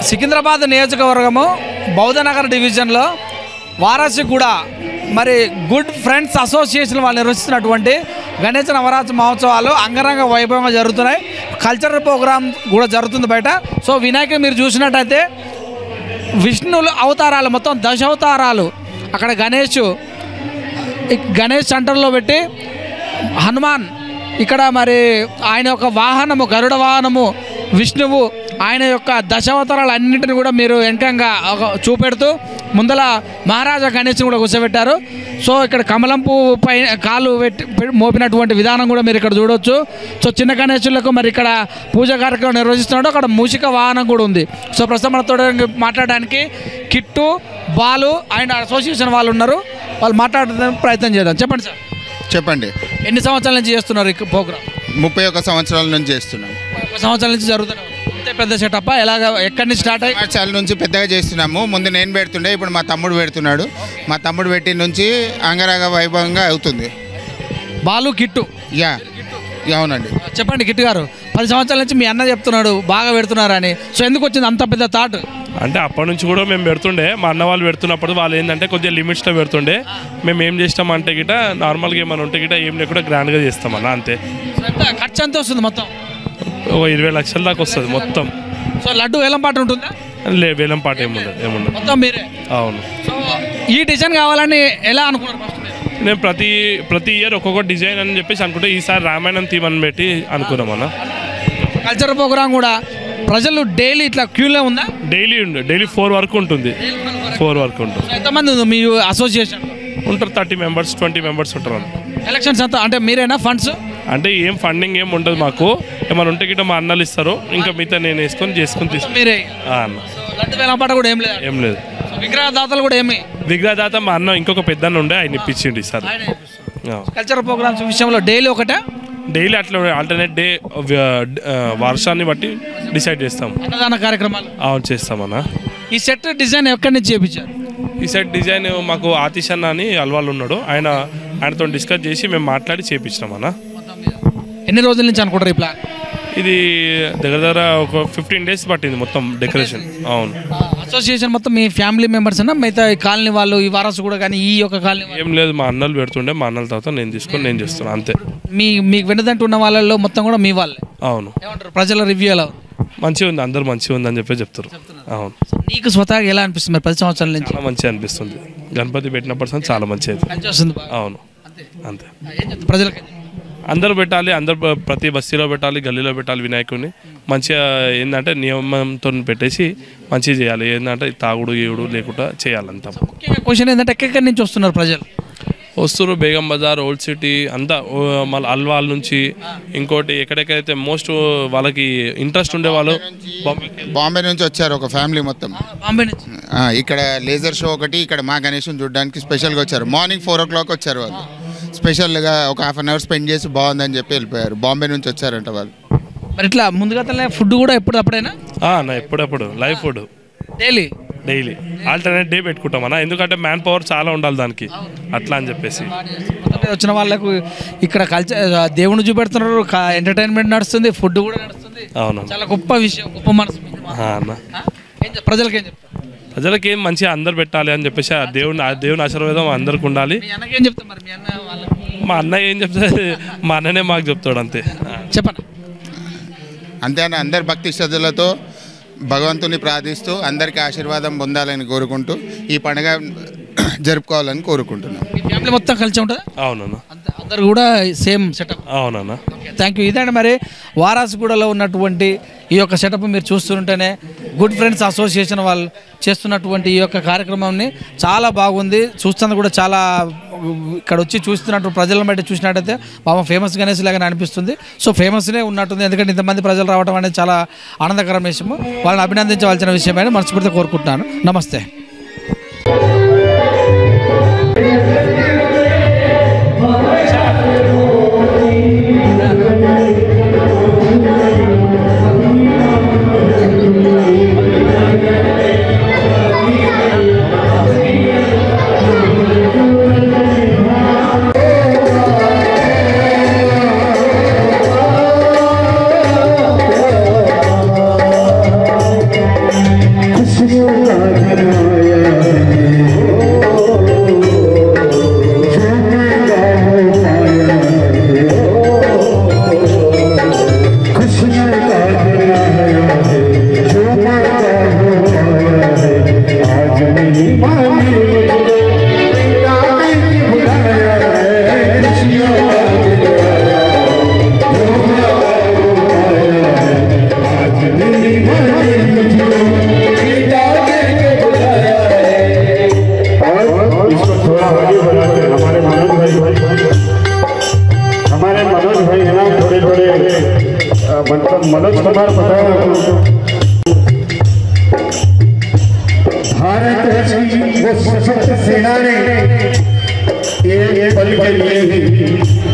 సికింద్రాబాద్ నియోజకవర్గము బౌద్ధనగర్ డివిజన్లో వారాసిగూడ మరి good friends association వాళ్ళు నిర్వహిస్తున్నటువంటి గణేష నవరాత్రి మహోత్సవాలు అంగరంగ వైభవంగా జరుగుతున్నాయి. కల్చరల్ ప్రోగ్రామ్ కూడా జరుగుతుంది బయట. సో వినాయకుడు మీరు చూసినట్టయితే విష్ణువుల అవతారాలు మొత్తం 10 అవతారాలు అక్కడ గణేష్ సెంటర్లో పెట్టి హనుమాన్ ఇక్కడ మరి ఆయన యొక్క వాహనము గరుడ వాహనము విష్ణువు ఆయన యొక్క 10 అవతారాలు అన్నింటిని కూడా మీరు ఎంకంగా చూపెడుతూ ముందల మహారాజా గణేష్ని కూడా కూర్చోబెట్టారు. సో ఇక్కడ కమలం పువ్వు పైన కాలు మోపినటువంటి విధానం కూడా మీరు ఇక్కడ చూడవచ్చు. సో చిన్న గణేశులకు మరి ఇక్కడ పూజా కార్యక్రమం నిర్వహిస్తున్నాడు. అక్కడ మూషిక వాహనం కూడా ఉంది. సో ప్రస్తుతం మనతో మాట్లాడడానికి కిట్టు బాలు ఆయన అసోసియేషన్ వాళ్ళు ఉన్నారు. వాళ్ళు మాట్లాడడానికి ప్రయత్నం చేద్దాం. చెప్పండి సార్. చెప్పండి. ఎన్ని సంవత్సరాల నుంచి చేస్తున్నారు ఈ ప్రోగ్రామ్? 31 సంవత్సరాల నుంచి చేస్తున్నాం. 31 సంవత్సరాల నుంచి జరుగుతున్నాం. ఇంత పెద్ద సెటప్ ఎలాగ ఎక్కడి నుంచి స్టార్ట్ అయ్యి? చాలా నుంచి పెద్దగా చేస్తున్నాము. ముందు నేను పెడుతుండే, ఇప్పుడు మా తమ్ముడు పెడుతున్నాడు. మా తమ్ముడు పెట్టి నుంచి అంగరంగ వైభవంగా అవుతుంది. బాలు కిట్టు అవునండి. చెప్పండి కిట్టు గారు, 10 సంవత్సరాల నుంచి మీ అన్న చెప్తున్నాడు బాగా పెడుతున్నారని. సో ఎందుకు వచ్చింది అంత పెద్ద థాట్? అంటే అప్పటి నుంచి కూడా మేము పెడుతుండే, మా అన్న వాళ్ళు పెడుతున్నప్పుడు వాళ్ళు ఏంటంటే కొద్దిగా లిమిట్స్లో పెడుతుండే. మేము ఏం చేస్తామంటే గిట నార్మల్గా ఏమైనా ఉంటే గిట ఏం లేకుండా గ్రాండ్గా చేస్తామన్న అంతే. ఖర్చు ఎంత వస్తుంది మొత్తం? ఒక 20 లక్షల దాకా వస్తుంది మొత్తం. సో లడ్డు వేలం పాట ఉంటుందా? వేలం పాట ఏముండదు మొత్తం మీరే? అవును. సో ఈ డిజైన్ కావాలని ఎలా అనుకున్నారు? నేను ప్రతి ఇయర్ ఒక్కొక్క డిజైన్ అని చెప్పేసి అనుకుంటే ఈసారి రామాయణం థీమ్ అని పెట్టి అనుకున్నాం అన్న. కల్చరల్ ప్రోగ్రామ్ కూడా ప్రజలు డైలీ ఇట్లా క్యూలో ఉందా? డైలీ 4 వరకు ఉంటుంది. 4 వరకు ఉంటుంది. ఎంతమంది ఉంది మీ అసోసియేషన్? ఉంటారు 30 మెంబర్స్ 20 మెంబర్స్ ఉంటారు. ఎలక్షన్స్ అంతా అంటే మీరేనా ఫండ్స్? అంటే ఏం ఫండింగ్ ఏం ఉండదు మాకు. ఏమైనా ఉంటే గిట్ట మా అన్నలు ఇస్తారు, ఇంకా మిగతా నేను చేసుకొని తీసుకుంటాను. మీరే అన్న. లడ్డు వేలం పాట కూడా ఏం లేదు. విగ్రహదాతలు కూడా విగ్రహదాత మా అన్న ఇంకొక పెద్ద ఉండే ఆయన ఇప్పించిండి సార్. కల్చరల్ ప్రోగ్రామ్స్ విషయంలో డైలీ ఒకటే? డైలీ అట్లా ఆల్టర్నేట్ డే వర్షాన్ని బట్టి డిసైడ్ చేస్తాం. అన్నదాన కార్యక్రమాలు అవును చేస్తామన్న. ఈ సెట్ డిజైన్ ఎక్కడి నుంచి చేయించారు? ఈ సెట్ డిజైన్ మాకు ఆతిష్ అన్న అని అల్వాళ్ళు ఉన్నాడు, ఆయనతో డిస్కస్ చేసి మేము మాట్లాడి చేయించినాం అన్న. ఎన్ని రోజుల నుంచి అనుకుంటారు ఈ ప్లాన్? ఇది దగ్గర ఒక 15 days పట్టింది మొత్తం డెకరేషన్. అవును. అసోసియేషన్ మొత్తం మీ ఫ్యామిలీ మెంబర్స్ అన్నా మిగతా ఈ కాలనీ వాళ్ళు ఈ వారసు కూడా కానీ ఈ యొక్క కాలనీ? ఏం లేదు, మా అన్నలు పెడుతుండే, మా అన్నల తర్వాత నేను తీసుకొని నేను చేస్తున్నాను అంతే. మీకు వెనుదంటూ ఉన్న వాళ్ళలో మొత్తం కూడా మీ వాళ్ళే? అవును. ఏమంటారు ప్రజల రివ్యూ ఎలా? మంచిగా ఉంది, అందరు మంచిగా ఉంది అని చెప్పి చెప్తారు. అవును. నీకు స్వతహాగా ఎలా అనిపిస్తుంది మరి 10 సంవత్సరాల నుంచి? చాలా మంచిగా అనిపిస్తుంది. గణపతి పెట్టినప్పుడు చాలా మంచిగా అవుతుంది. అవును అంతే. ప్రజలకి అందరూ పెట్టాలి, అందరు ప్రతి బస్తీలో పెట్టాలి, గల్లీలో పెట్టాలి వినాయకుడిని. మంచిగా ఏంటంటే నియమంతో పెట్టేసి మంచిగా చేయాలి. ఏంటంటే తాగుడు గీవుడు లేకుండా చేయాలంతా. క్వశ్చన్ ఏంటంటే ఎక్కడి నుంచి వస్తున్నారు ప్రజలు? వస్తున్నారు బేగం బజార్, ఓల్డ్ సిటీ అంతా, మళ్ళీ అల్వాల్ నుంచి, ఇంకోటి ఎక్కడెక్కడైతే మోస్ట్ వాళ్ళకి ఇంట్రెస్ట్ ఉండే వాళ్ళు బాంబే నుంచి వచ్చారు ఒక ఫ్యామిలీ మొత్తం. బాంబే నుంచి ఇక్కడ లేజర్ షో ఒకటి, ఇక్కడ మా గణేష్ని చూడడానికి స్పెషల్గా వచ్చారు. మార్నింగ్ 4 o'clock వచ్చారు వాళ్ళు. స్పెషల్గా ఒక 1/2 hour స్పెండ్ చేసి బాగుందని చెప్పి వెళ్ళిపోయారు. బాంబే నుంచి వచ్చారంట వాళ్ళు. మరి ఇట్లా ముందుగా ఫుడ్ కూడా ఎప్పుడప్పుడైనా? ఎప్పుడప్పుడు live food daily alternate day పెట్టుకుంటాం అన్న. ఎందుకంటే మ్యాన్ పవర్ చాలా ఉండాలి దానికి, అట్లా అని చెప్పేసి. వచ్చిన వాళ్ళకు ఇక్కడ కల్చర్ దేవుని చూపెడుతున్నారు, ఎంటర్టైన్మెంట్ నడుస్తుంది, ఫుడ్ కూడా నడుస్తుంది. అవును, చాలా గొప్ప విషయం, గొప్ప మనసు అన్న. ప్రజలకి ఏం చెప్తారు? ప్రజలకి ఏం మంచిగా అందరు పెట్టాలి అని చెప్పేసి దేవుని ఆశీర్వాదం అందరికి ఉండాలి. మా అన్న ఏం చెప్తాడు, మా అన్ననే మాకు చెప్తాడు అంతే. చెప్పండి. అంతే అన్న. అందరు భక్తి శ్రద్ధలతో భగవంతుని ప్రార్థిస్తూ అందరికీ ఆశీర్వాదం పొందాలని కోరుకుంటూ ఈ పండుగ జరుపుకోవాలని కోరుకుంటున్నాం. ఫ్యామిలీ మొత్తం కలిసి ఉంటుంది? అవునన్నా. అందరు కూడా సేమ్ సెటప్? అవునన్నా. Thank you. ఇదండి మరి వారాసిగూడలో ఉన్నటువంటి ఈ యొక్క సెటప్ మీరు చూస్తుంటేనే గుడ్ ఫ్రెండ్స్ అసోసియేషన్ వాళ్ళు చేస్తున్నటువంటి ఈ యొక్క కార్యక్రమాన్ని చాలా బాగుంది. చూస్తున్నది కూడా చాలా, ఇక్కడ వచ్చి చూస్తున్నట్టు ప్రజలను బట్టి చూసినట్టయితే బాబా ఫేమస్ గణేష్ లాగానే అనిపిస్తుంది. సో ఫేమస్నే ఉన్నట్టుంది, ఎందుకంటే ఇంతమంది ప్రజలు రావడం అనేది చాలా ఆనందకరమైన విషయము. వాళ్ళని అభినందించవలసిన విషయమని మనస్ఫూర్తిగా కోరుకుంటున్నాను. నమస్తే. मतलब मनोज कुमार बताया भारत की वो सशस्त्र सेना ने एक पल के लिए